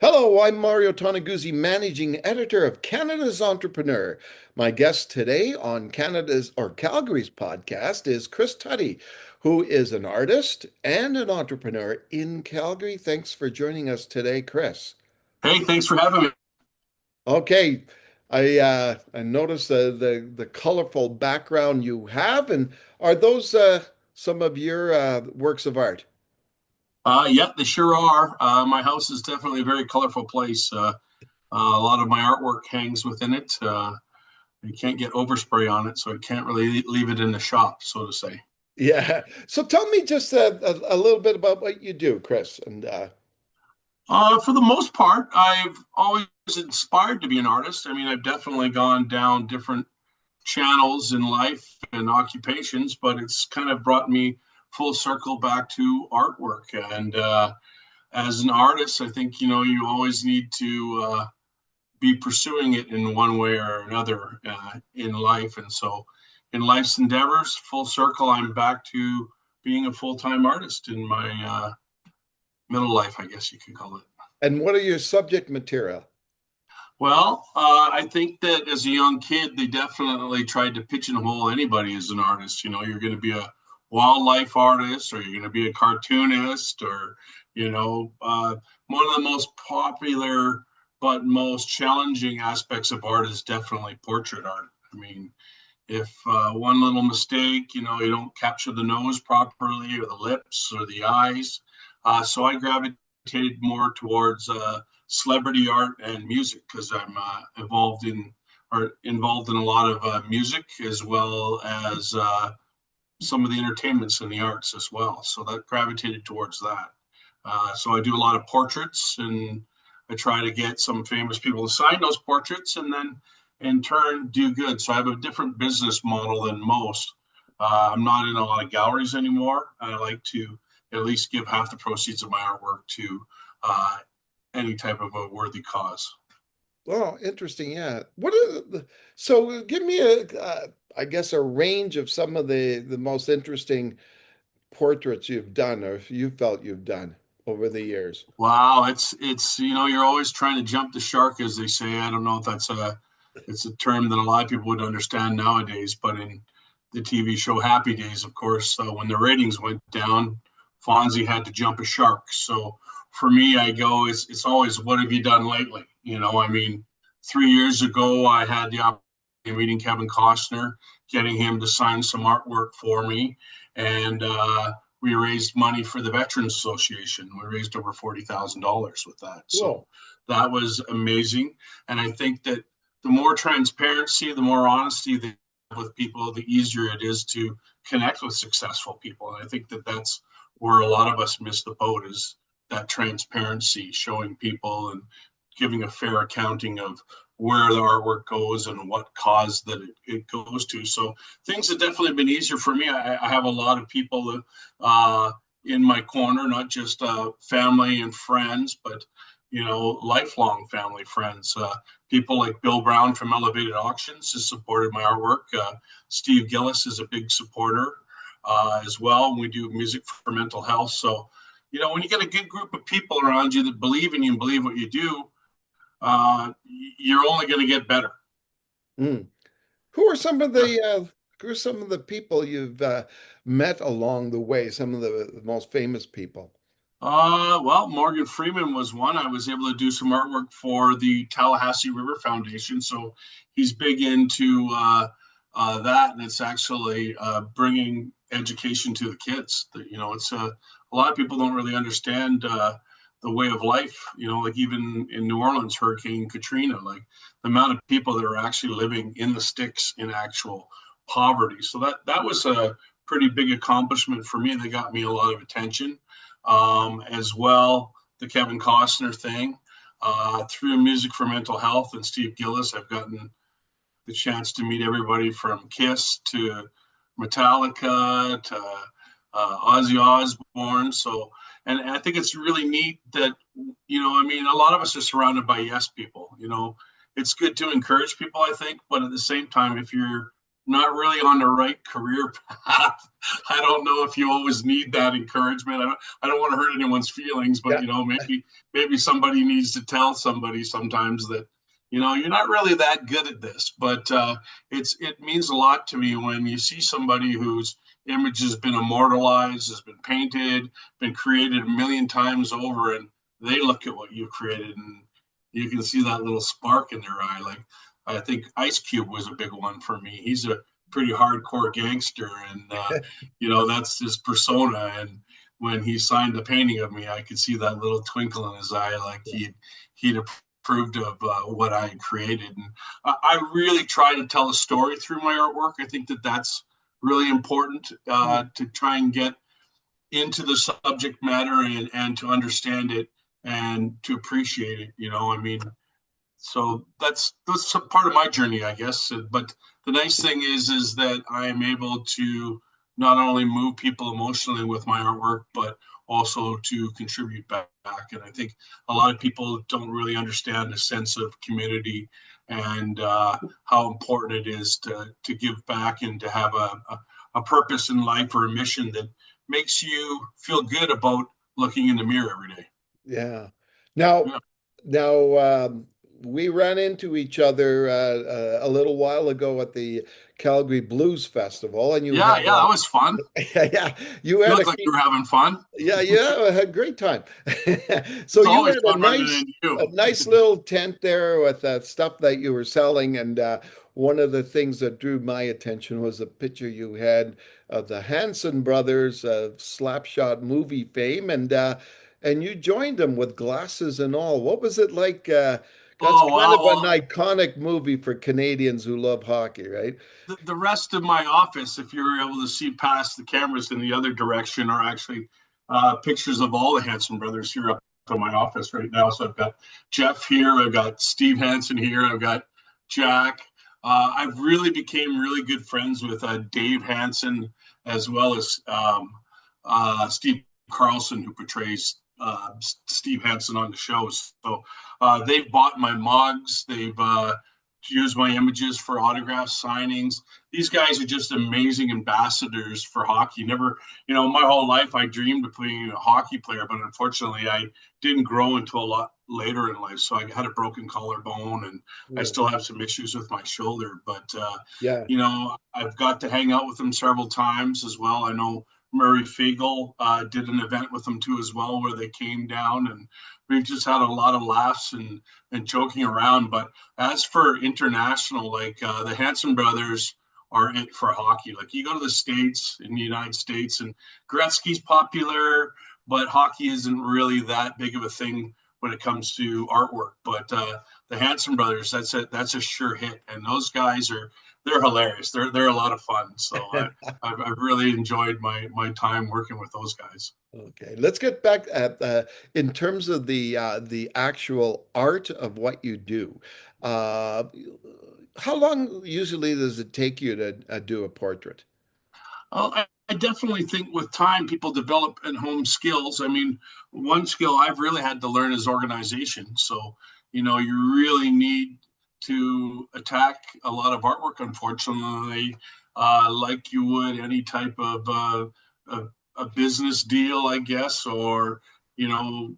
Hello, I'm Mario Toneguzzi, managing editor of Canada's Entrepreneur. My guest today on Canada's or Calgary's podcast is Chris Tuddy, who is an artist and an entrepreneur in Calgary. Thanks for joining us today, Chris. Hey, thanks for having me. Okay, I noticed the colorful background you have, and are those some of your works of art? Yeah, they sure are. My house is definitely a very colorful place. A lot of my artwork hangs within it. You can't get overspray on it, so I can't really leave it in the shop, so to say. Yeah. So tell me just a little bit about what you do, Chris, and For the most part, I've always inspired to be an artist. I mean, I've definitely gone down different channels in life and occupations, but it's kind of brought me full circle back to artwork. And as an artist, I think, you always need to be pursuing it in one way or another in life. And so, in life's endeavors, full circle, I'm back to being a full time artist in my middle life, I guess you could call it. what are your subject material? Well, I think that as a young kid, they definitely tried to pigeonhole anybody as an artist. You're going to be a wildlife artist, or you're going to be a cartoonist, or, one of the most popular but most challenging aspects of art is definitely portrait art. I mean, if one little mistake, you don't capture the nose properly, or the lips, or the eyes. So I gravitated more towards celebrity art and music because I'm involved in a lot of music as well as some of the entertainments and the arts as well. So that gravitated towards that. So I do a lot of portraits, and I try to get some famous people to sign those portraits, and then in turn do good. So I have a different business model than most. I'm not in a lot of galleries anymore. I like to at least give half the proceeds of my artwork to uh, any type of a worthy cause. Oh, interesting. Yeah. So give me I guess a range of some of the most interesting portraits you've done or if you felt you've done over the years. Wow, it's you're always trying to jump the shark, as they say. I don't know if it's a term that a lot of people would understand nowadays, but in the TV show Happy Days, of course, when the ratings went down, Fonzie had to jump a shark. So for me, I go, it's always, what have you done lately? I mean, 3 years ago, I had the opportunity of meeting Kevin Costner, getting him to sign some artwork for me, and we raised money for the Veterans Association. We raised over $40,000 with that. So Whoa. that was amazing. And I think that the more transparency, the more honesty they have with people, the easier it is to connect with successful people. And I think that that's where a lot of us miss the boat, is that transparency, showing people and giving a fair accounting of where the artwork goes and what cause that it goes to. So things have definitely been easier for me. I have a lot of people that, in my corner, not just family and friends, but lifelong family friends. People like Bill Brown from Elevated Auctions has supported my artwork. Steve Gillis is a big supporter as well. We do music for mental health. So, when you get a good group of people around you that believe in you and believe what you do, you're only going to get better. Mm. Who are some of the people you've met along the way? Some of the most famous people. Well, Morgan Freeman was one. I was able to do some artwork for the Tallahassee River Foundation. So he's big into that, and it's actually bringing education to the kids. That it's a lot of people don't really understand the way of life. Like even in New Orleans, Hurricane Katrina, like the amount of people that are actually living in the sticks in actual poverty. So that was a pretty big accomplishment for me. That got me a lot of attention as well. The Kevin Costner thing, through Music for Mental Health and Steve Gillis, I've gotten the chance to meet everybody from Kiss to Metallica to Ozzy Osbourne. So, and I think it's really neat that, I mean, a lot of us are surrounded by yes people. It's good to encourage people, I think, but at the same time, if you're not really on the right career path. I don't know if you always need that encouragement. I don't want to hurt anyone's feelings, but Yeah. you know, maybe somebody needs to tell somebody sometimes that, you know, you're not really that good at this. But it means a lot to me when you see somebody whose image has been immortalized, has been painted, been created a million times over, and they look at what you created and you can see that little spark in their eye. Like I think Ice Cube was a big one for me. He's a pretty hardcore gangster, and you know that's his persona. And when he signed the painting of me, I could see that little twinkle in his eye, like he'd approved of what I had created. And I really try to tell a story through my artwork. I think that that's really important to try and get into the subject matter and to understand it and to appreciate it. You know, I mean, so that's a part of my journey, I guess. But the nice thing is that I am able to not only move people emotionally with my artwork, but also to contribute back. And I think a lot of people don't really understand the sense of community and how important it is to give back and to have a purpose in life or a mission that makes you feel good about looking in the mirror every day. Yeah. Now, Yeah, now we ran into each other a little while ago at the Calgary Blues Festival, and you had yeah, that was fun. yeah, you You had look like you were having fun. yeah, I had a great time. So It's you always had fun running into a you. nice little tent there with stuff that you were selling, and one of the things that drew my attention was a picture you had of the Hanson brothers of Slapshot movie fame, and you joined them with glasses and all. What was it like? That's Oh kind wow! of an Well, iconic movie for Canadians who love hockey, right? the rest of my office, if you were able to see past the cameras in the other direction, are actually pictures of all the Hanson brothers here up in my office right now. So I've got Jeff here, I've got Steve Hanson here, I've got Jack. I've really became really good friends with Dave Hanson as well as Steve Carlson, who portrays Steve Hanson on the shows. So they've bought my mugs. They've used my images for autograph signings. These guys are just amazing ambassadors for hockey. Never, you know, my whole life I dreamed of being a hockey player, but unfortunately I didn't grow until a lot later in life. So I had a broken collarbone and I Oh, still have some issues with my shoulder. But, yeah. you know, I've got to hang out with them several times as well. I know Murray Fiegel did an event with them too as well, where they came down and we've just had a lot of laughs and joking around. But as for international, like the Hanson brothers are it for hockey. Like you go to the States, in the United States, and Gretzky's popular, but hockey isn't really that big of a thing when it comes to artwork. But the Hanson brothers, that's a sure hit, and those guys they're hilarious. They're a lot of fun. So I've really enjoyed my time working with those guys. Okay, let's get back at in terms of the actual art of what you do. Uh, how long usually does it take you to do a portrait? Oh, I definitely think with time, people develop at home skills. I mean, one skill I've really had to learn is organization. So, you know, you really need to attack a lot of artwork, unfortunately, like you would any type of a business deal, I guess, or, you know,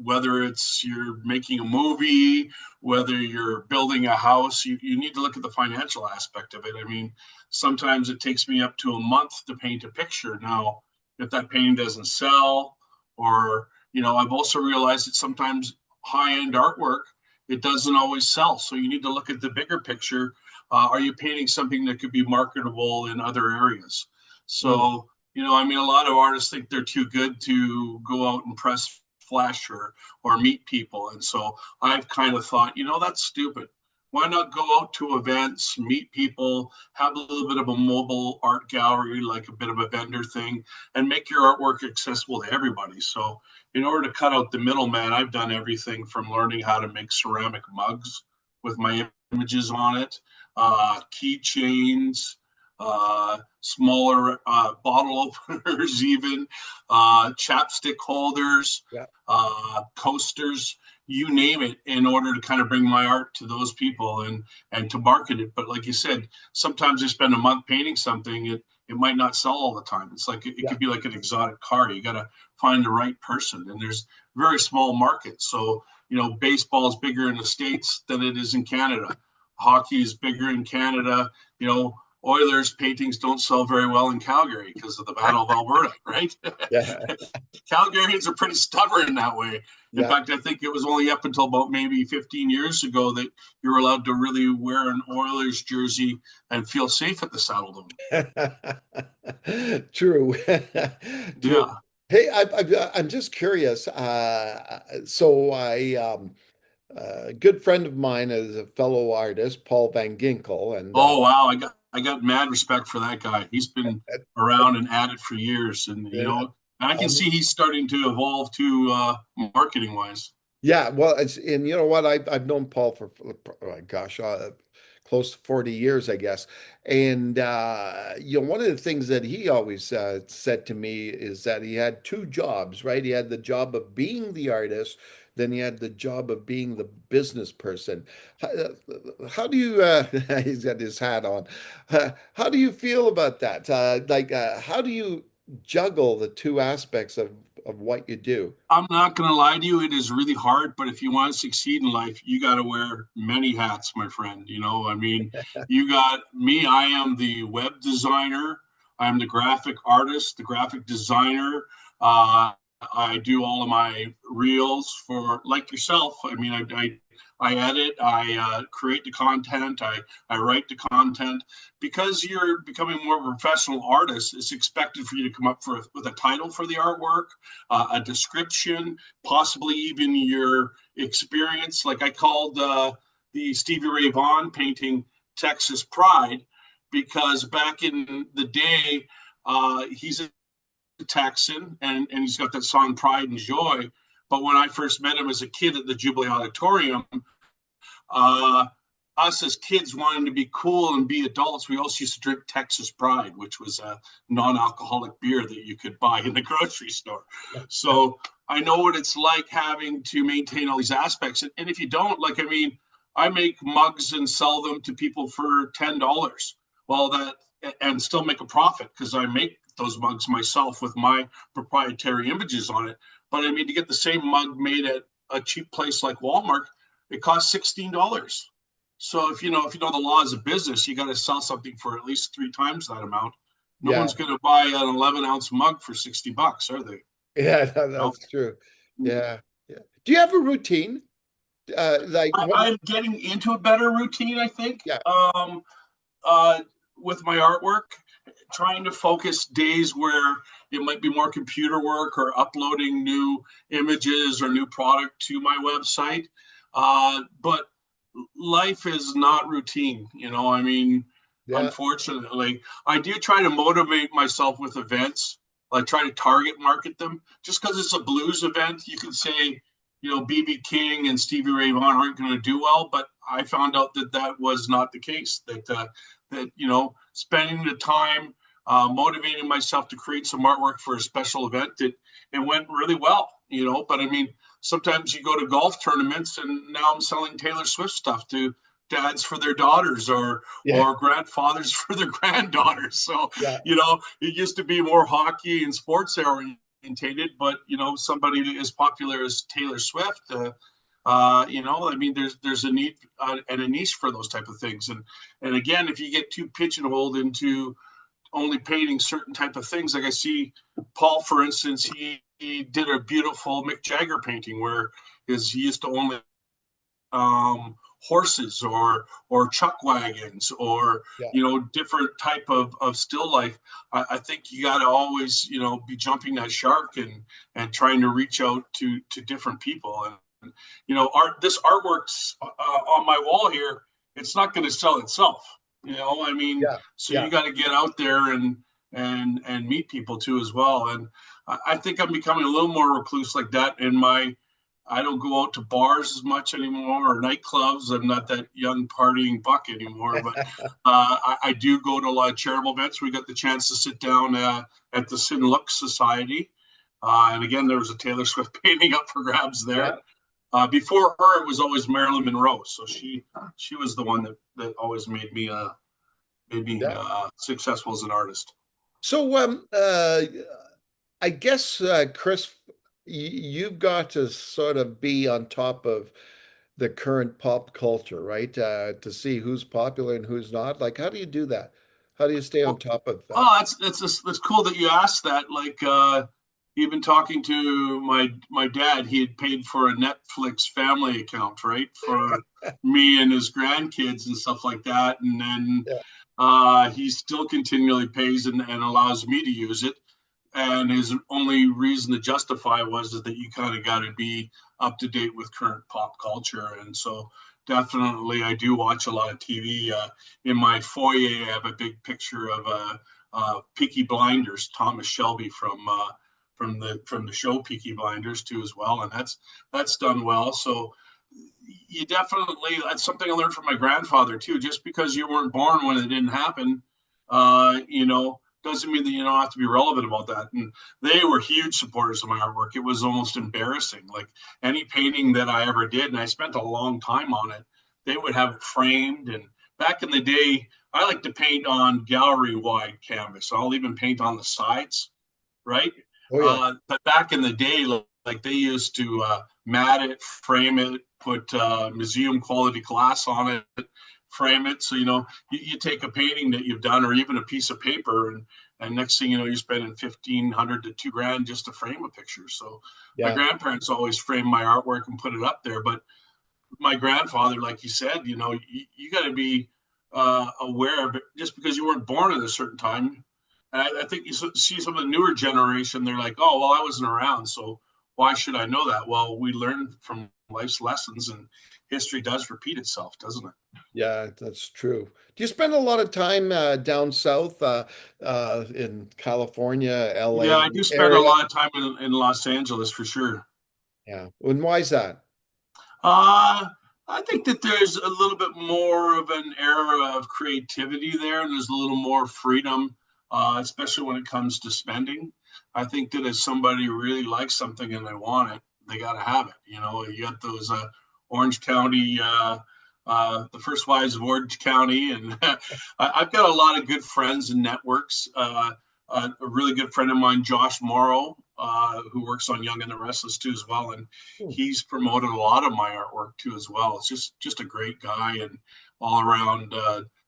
whether it's you're making a movie, whether you're building a house, you need to look at the financial aspect of it. I mean, sometimes it takes me up to a month to paint a picture. Now, if that painting doesn't sell, or, you know, I've also realized that sometimes high end artwork, it doesn't always sell. So you need to look at the bigger picture. Are you painting something that could be marketable in other areas? Mm. So, you know, I mean, a lot of artists think they're too good to go out and press flesh or meet people. And so I've kind of thought, you know, that's stupid. Why not go out to events, meet people, have a little bit of a mobile art gallery, like a bit of a vendor thing, and make your artwork accessible to everybody? So, in order to cut out the middleman, I've done everything from learning how to make ceramic mugs with my images on it, keychains, smaller bottle openers, even chapstick holders, Yeah. coasters. you name it, in order to kind of bring my art to those people and to market it. But like you said, sometimes I spend a month painting something. It might not sell all the time. It's like it Yeah. could be like an exotic car. You got to find the right person, and there's very small markets. So baseball is bigger in the States than it is in Canada. Hockey is bigger in Canada. Oilers paintings don't sell very well in Calgary because of the Battle of Alberta, right? Yeah. Calgarians are pretty stubborn in that way. In Yeah. fact, I think it was only up until about maybe 15 years ago that you were allowed to really wear an Oilers jersey and feel safe at the Saddledome. True. True. Yeah. Hey, I'm just curious. So a good friend of mine is a fellow artist, Paul Van Ginkel, and Oh wow, I got mad respect for that guy. He's been around and at it for years, and yeah, and I can um, see he's starting to evolve too, marketing wise. yeah. Well, and you know what? I've known Paul for gosh, close to 40 years, I guess. And one of the things that he always said to me is that he had two jobs, right? He had the job of being the artist, then he had the job of being the business person. How do you, he's got his hat on. How do you feel about that? How do you juggle the two aspects of what you do? I'm not going to lie to you, it is really hard, but if you want to succeed in life, you got to wear many hats, my friend. I mean, you got me, I am the web designer, I'm the graphic artist, the graphic designer. I do all of my reels for like yourself. I mean, I edit, I create the content, I write the content. Because you're becoming more of a professional artist, it's expected for you to come up with a title for the artwork, a description, possibly even your experience. Like I called the Stevie Ray Vaughan painting Texas Pride because back in the day, he's a Texan and he's got that song Pride and Joy. But when I first met him as a kid at the Jubilee Auditorium, uh, us as kids wanting to be cool and be adults, we also used to drink Texas Pride, which was a non-alcoholic beer that you could buy in the grocery store. So I know what it's like having to maintain all these aspects. And if you don't, like, I mean, I make mugs and sell them to people for $10. Well, and still make a profit because I make those mugs myself with my proprietary images on it. But I mean, to get the same mug made at a cheap place like Walmart, it costs $16. So if you know the laws of business, you got to sell something for at least three times that amount. No Yeah, one's going to buy an 11-ounce mug for $60, are they? yeah, No. that's true. Yeah, yeah. Do you have a routine? Like what? I'm getting into a better routine, I think, Yeah, uh, with my artwork, trying to focus days where it might be more computer work or uploading new images or new product to my website. But life is not routine. I mean, yeah, unfortunately, I do try to motivate myself with events. Like try to target market them. Just because it's a blues event, you can say, BB King and Stevie Ray Vaughan aren't going to do well. But I found out that was not the case. That spending the time motivating myself to create some artwork for a special event, it went really well. But I mean, sometimes you go to golf tournaments and now I'm selling Taylor Swift stuff to dads for their daughters yeah, or grandfathers for their granddaughters. So, yeah, it used to be more hockey and sports orientated, but somebody as popular as Taylor Swift, I mean, there's a need and a niche for those type of things. And again, if you get too pigeonholed into only painting certain type of things, like I see Paul, for instance, he did a beautiful Mick Jagger painting where he used to only horses or chuck wagons or yeah, different type of still life. I think you got to always be jumping that shark and trying to reach out to different people. And this artwork's on my wall here. It's not going to sell itself. I mean, yeah, so yeah, you got to get out there and meet people too as well. And I think I'm becoming a little more recluse like that in my. I don't go out to bars as much anymore or nightclubs. I'm not that young partying buck anymore, but I do go to a lot of charitable events. We got the chance to sit down at the Sin Look Society. And again, there was a Taylor Swift painting up for grabs yeah, there. Before her, it was always Marilyn Monroe. So she was the one that always made me Yeah. successful as an artist. So, I guess, Chris, you've got to sort of be on top of the current pop culture, right? To see who's popular and who's not. Like, how do you do that? How do you stay on Well, top of that? oh, that's cool that you asked that. Like, even talking to my dad, he had paid for a Netflix family account, right, for me and his grandkids and stuff like that. And then Yeah. he still continually pays and allows me to use it. And his only reason to justify was that you kind of got to be up to date with current pop culture. And so definitely I do watch a lot of TV. In my foyer, I have a big picture of Peaky Blinders, Thomas Shelby from the show Peaky Blinders too as well, and that's done well. So you definitely, that's something I learned from my grandfather too. Just because you weren't born when it didn't happen, doesn't mean that you don't have to be relevant about that. And they were huge supporters of my artwork. It was almost embarrassing. Like any painting that I ever did, and I spent a long time on it, they would have it framed. And back in the day, I like to paint on gallery wide canvas. I'll even paint on the sides, right? Oh yeah. But back in the day, like they used to mat it, frame it, put museum quality glass on it, frame it. So you take a painting that you've done, or even a piece of paper, and next thing you know, you're spending 1,500 to $2,000 just to frame a picture. So my Yeah. grandparents always framed my artwork and put it up there. But my grandfather, like you said, you got to be aware of it. Just because you weren't born at a certain time. And I think you see some of the newer generation, they're like, oh, well, I wasn't around, so why should I know that? Well, we learn from life's lessons, and history does repeat itself, doesn't it? Yeah, that's true. Do you spend a lot of time down south in California, Yeah, LA I do spend a area? lot of time in Los Angeles for sure. Yeah. And why is that? Uh, I think that there's a little bit more of an era of creativity there, and there's a little more freedom, especially when it comes to spending. I think that if somebody really likes something and they want it, they got to have it. You got those Orange County, the First Wives of Orange County, and I've got a lot of good friends and networks. A really good friend of mine, Josh Morrow, who works on Young and the Restless too as well, and Hmm. he's promoted a lot of my artwork too as well. It's just a great guy and all around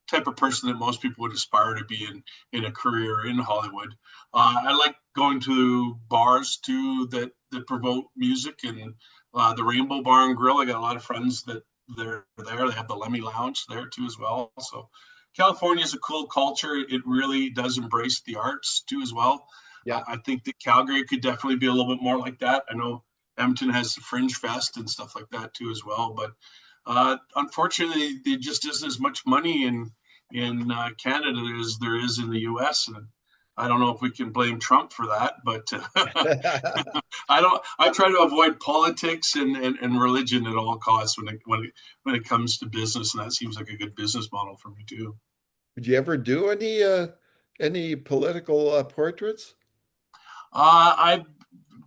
type of person that most people would aspire to be in a career in Hollywood. I like going to bars too that promote music, and the Rainbow Bar and Grill. I got a lot of friends that they're there. They have the Lemmy Lounge there too as well. So California is a cool culture. It really does embrace the arts too as well. Yeah. I think that Calgary could definitely be a little bit more like that. I know Edmonton has the Fringe Fest and stuff like that too as well. But unfortunately, there just isn't as much money in Canada as there is in the U.S. And I don't know if we can blame Trump for that, but I don't. I try to avoid politics and religion at all costs when it comes to business, and that seems like a good business model for me too. Did you ever do any political portraits? I've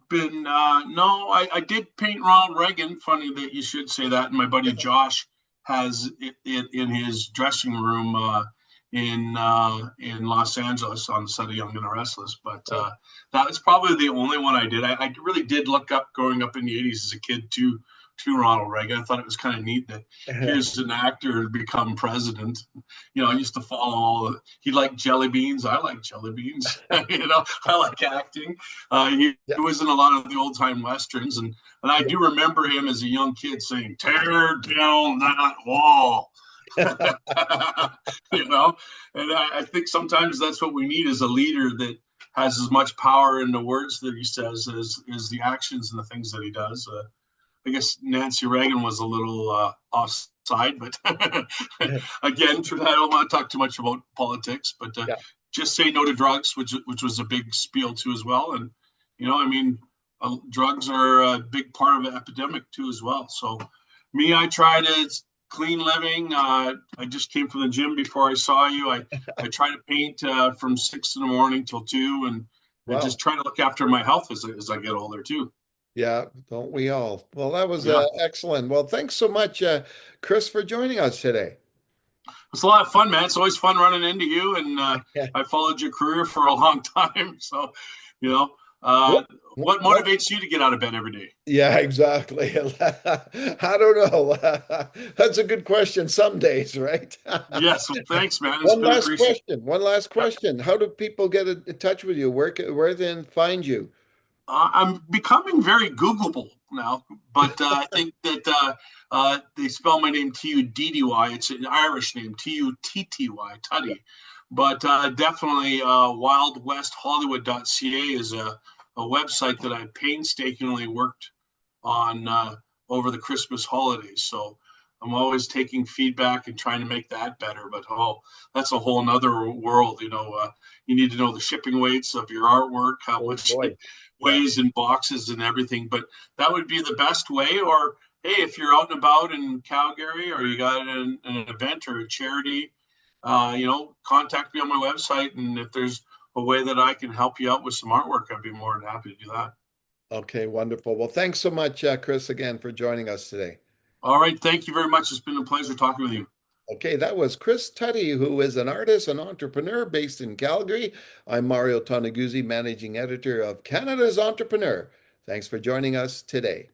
been no, I did paint Ronald Reagan. Funny that you should say that. And my buddy Josh has it in his dressing room in Los Angeles on the set of Young and the Restless. But that was probably the only one I did. I really did look up growing up in the '80s as a kid to Ronald Reagan. I thought it was kind of neat that here's an actor to become president. I used to follow he liked jelly beans. I like jelly beans. I like acting. He Yeah. was in a lot of the old time westerns, and I do remember him as a young kid saying, "Tear down that wall." you know, and I think sometimes that's what we need is a leader that has as much power in the words that he says as the actions and the things that he does. I guess Nancy Reagan was a little offside, but again, I don't want to talk too much about politics, but Yeah. just say no to drugs, which was a big spiel too as well. And I mean, drugs are a big part of an epidemic too as well. So me, I try to clean living. I just came from the gym before I saw you. I try to paint from 6 in the morning till 2, and just Wow. try to look after my health as I get older too. Yeah, don't we all? Well, that was Yeah. excellent. Well, thanks so much, Chris, for joining us today. It's a lot of fun, man. It's always fun running into you, and Yeah. I followed your career for a long time. So, you know, uh, What, what what? motivates you to get out of bed every day? Yeah, exactly. I don't know. That's a good question some days, right? Yes, well, thanks, man. It's One been last appreciated. question. One last Yeah. question. How do people get in touch with you? Where then find you? I'm becoming very Googleable now, but I think that they spell my name Tuddy. It's an Irish name, Tutty, Tuddy. But definitely wildwesthollywood.ca is a website that I painstakingly worked on over the Christmas holidays. So I'm always taking feedback and trying to make that better. But that's a whole nother world. You need to know the shipping weights of your artwork, how Oh much it boy. Yeah. weighs in boxes and everything. But that would be the best way. Or hey, if you're out and about in Calgary, or you got an event or a charity, contact me on my website. And if there's a way that I can help you out with some artwork, I'd be more than happy to do that. Okay, wonderful. Well, thanks so much, Chris, again for joining us today. All right. Thank you very much. It's been a pleasure talking with you. Okay, that was Chris Tutty, who is an artist and entrepreneur based in Calgary. I'm Mario Toneguzzi, managing editor of Canada's Entrepreneur. Thanks for joining us today.